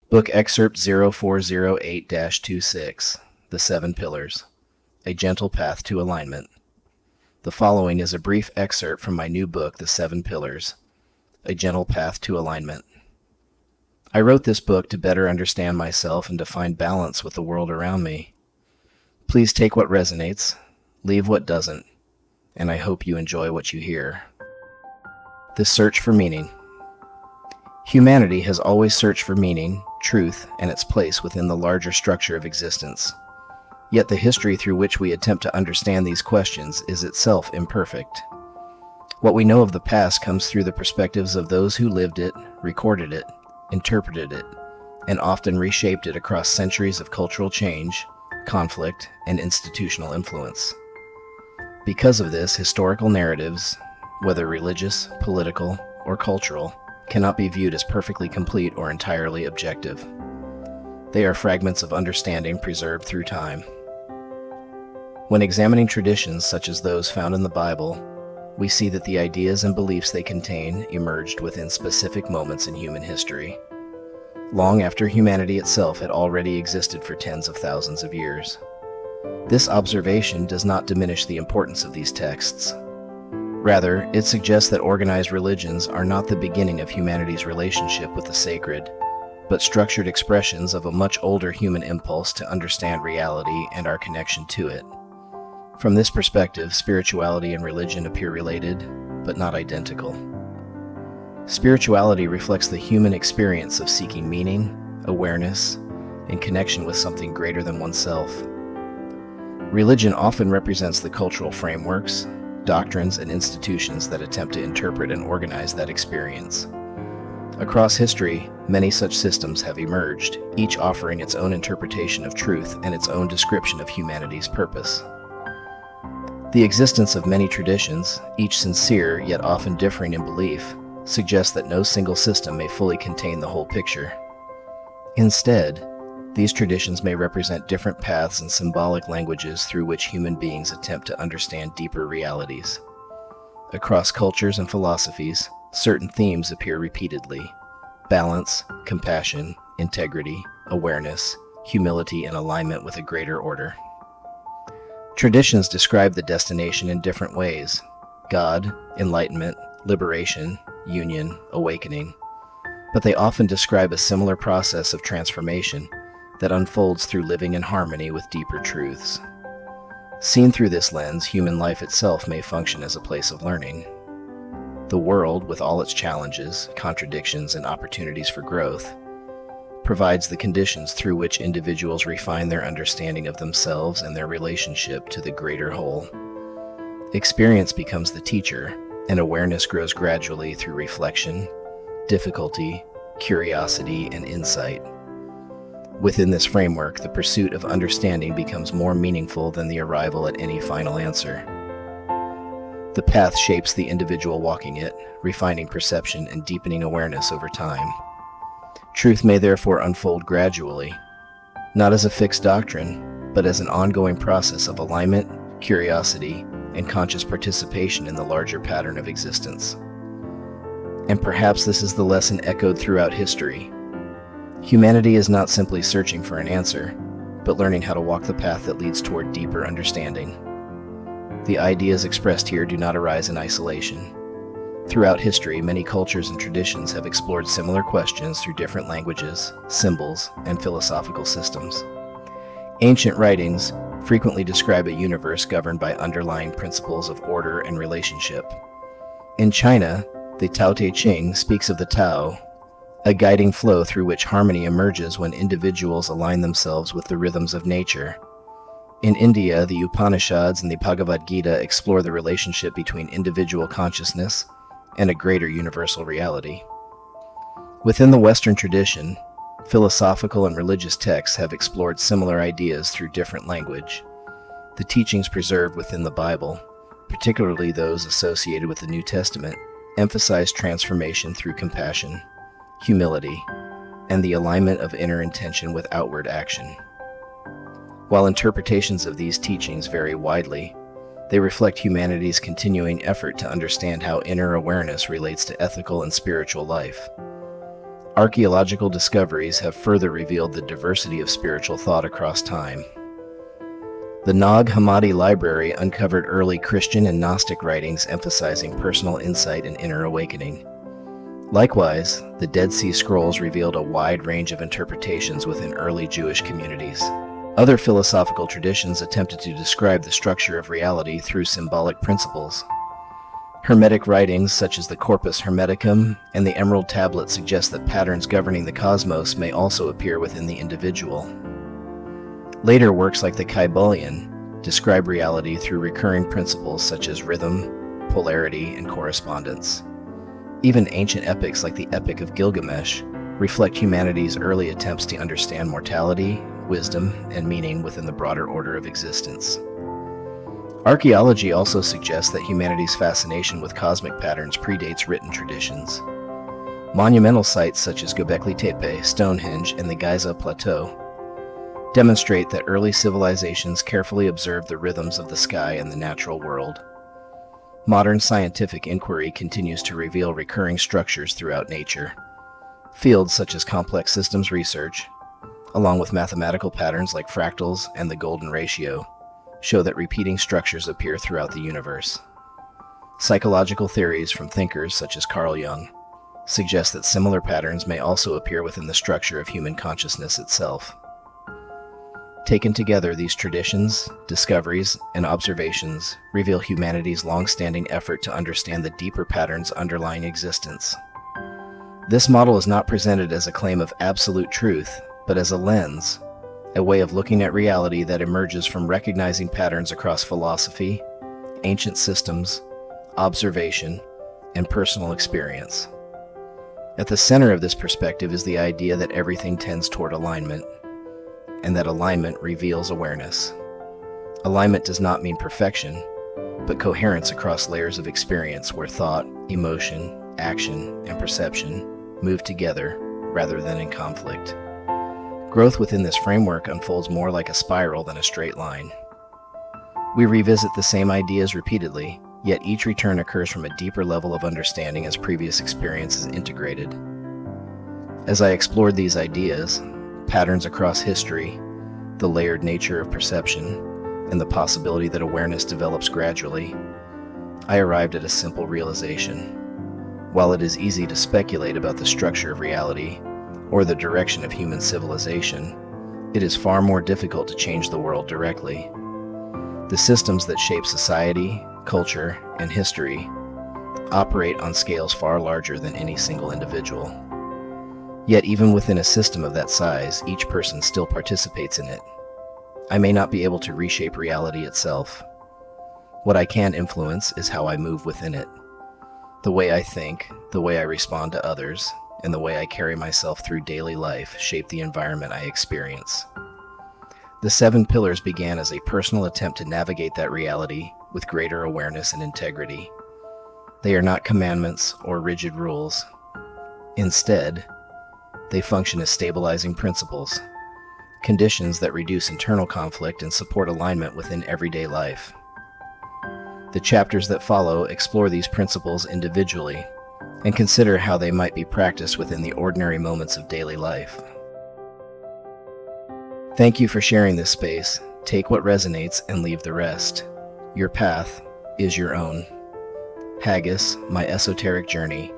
Book Excerpt 0408-26, The Seven Pillars, A Gentle Path to Alignment. The following is a brief excerpt from my new book, The Seven Pillars, A Gentle Path to Alignment. I wrote this book to better understand myself and to find balance with the world around me. Please take what resonates, leave what doesn't, and I hope you enjoy what you hear. The Search for Meaning. Humanity has always searched for meaning, truth, and its place within the larger structure of existence. Yet the history through which we attempt to understand these questions is itself imperfect. What we know of the past comes through the perspectives of those who lived it, recorded it, interpreted it, and often reshaped it across centuries of cultural change, conflict, and institutional influence. Because of this, historical narratives, whether religious, political, or cultural, cannot be viewed as perfectly complete or entirely objective. They are fragments of understanding preserved through time. When examining traditions such as those found in the Bible, we see that the ideas and beliefs they contain emerged within specific moments in human history, long after humanity itself had already existed for tens of thousands of years. This observation does not diminish the importance of these texts. Rather, it suggests that organized religions are not the beginning of humanity's relationship with the sacred, but structured expressions of a much older human impulse to understand reality and our connection to it. From this perspective, spirituality and religion appear related, but not identical. Spirituality reflects the human experience of seeking meaning, awareness, and connection with something greater than oneself. Religion often represents the cultural frameworks, doctrines, and institutions that attempt to interpret and organize that experience. Across history, many such systems have emerged, each offering its own interpretation of truth and its own description of humanity's purpose. The existence of many traditions, each sincere yet often differing in belief, suggests that no single system may fully contain the whole picture. Instead, these traditions may represent different paths and symbolic languages through which human beings attempt to understand deeper realities. Across cultures and philosophies, certain themes appear repeatedly: balance, compassion, integrity, awareness, humility, and alignment with a greater order. Traditions describe the destination in different ways: God, enlightenment, liberation, union, awakening. But they often describe a similar process of transformation that unfolds through living in harmony with deeper truths. Seen through this lens, human life itself may function as a place of learning. The world, with all its challenges, contradictions, and opportunities for growth, provides the conditions through which individuals refine their understanding of themselves and their relationship to the greater whole. Experience becomes the teacher, and awareness grows gradually through reflection, difficulty, curiosity, and insight. Within this framework, the pursuit of understanding becomes more meaningful than the arrival at any final answer. The path shapes the individual walking it, refining perception and deepening awareness over time. Truth may therefore unfold gradually, not as a fixed doctrine, but as an ongoing process of alignment, curiosity, and conscious participation in the larger pattern of existence. And perhaps this is the lesson echoed throughout history. Humanity is not simply searching for an answer, but learning how to walk the path that leads toward deeper understanding. The ideas expressed here do not arise in isolation. Throughout history, many cultures and traditions have explored similar questions through different languages, symbols, and philosophical systems. Ancient writings frequently describe a universe governed by underlying principles of order and relationship. In China, the Tao Te Ching speaks of the Tao, a guiding flow through which harmony emerges when individuals align themselves with the rhythms of nature. In India, the Upanishads and the Bhagavad Gita explore the relationship between individual consciousness and a greater universal reality. Within the Western tradition, philosophical and religious texts have explored similar ideas through different language. The teachings preserved within the Bible, particularly those associated with the New Testament, emphasize transformation through compassion, humility, and the alignment of inner intention with outward action. While interpretations of these teachings vary widely, they reflect humanity's continuing effort to understand how inner awareness relates to ethical and spiritual life. Archaeological discoveries have further revealed the diversity of spiritual thought across time. The Nag Hammadi Library uncovered early Christian and Gnostic writings emphasizing personal insight and inner awakening. Likewise, the Dead Sea Scrolls revealed a wide range of interpretations within early Jewish communities. Other philosophical traditions attempted to describe the structure of reality through symbolic principles. Hermetic writings such as the Corpus Hermeticum and the Emerald Tablet suggest that patterns governing the cosmos may also appear within the individual. Later works like the Kybalion describe reality through recurring principles such as rhythm, polarity, and correspondence. Even ancient epics like the Epic of Gilgamesh reflect humanity's early attempts to understand mortality, wisdom, and meaning within the broader order of existence. Archaeology also suggests that humanity's fascination with cosmic patterns predates written traditions. Monumental sites such as Göbekli Tepe, Stonehenge, and the Giza Plateau demonstrate that early civilizations carefully observed the rhythms of the sky and the natural world. Modern scientific inquiry continues to reveal recurring structures throughout nature. Fields such as complex systems research, along with mathematical patterns like fractals and the golden ratio, show that repeating structures appear throughout the universe. Psychological theories from thinkers such as Carl Jung suggest that similar patterns may also appear within the structure of human consciousness itself. Taken together, these traditions, discoveries, and observations reveal humanity's long-standing effort to understand the deeper patterns underlying existence. This model is not presented as a claim of absolute truth, but as a lens, a way of looking at reality that emerges from recognizing patterns across philosophy, ancient systems, observation, and personal experience. At the center of this perspective is the idea that everything tends toward alignment, and that alignment reveals awareness. Alignment does not mean perfection, but coherence across layers of experience where thought, emotion, action, and perception move together rather than in conflict. Growth within this framework unfolds more like a spiral than a straight line. We revisit the same ideas repeatedly, yet each return occurs from a deeper level of understanding as previous experience is integrated. As I explored these ideas, patterns across history, the layered nature of perception, and the possibility that awareness develops gradually, I arrived at a simple realization. While it is easy to speculate about the structure of reality or the direction of human civilization, it is far more difficult to change the world directly. The systems that shape society, culture, and history operate on scales far larger than any single individual. Yet even within a system of that size, each person still participates in it. I may not be able to reshape reality itself. What I can influence is how I move within it. The way I think, the way I respond to others, and the way I carry myself through daily life shape the environment I experience. The 7 pillars began as a personal attempt to navigate that reality with greater awareness and integrity. They are not commandments or rigid rules. Instead, they function as stabilizing principles, conditions that reduce internal conflict and support alignment within everyday life. The chapters that follow explore these principles individually and consider how they might be practiced within the ordinary moments of daily life. Thank you for sharing this space. Take what resonates and leave the rest. Your path is your own. Haggis, My Esoteric Journey,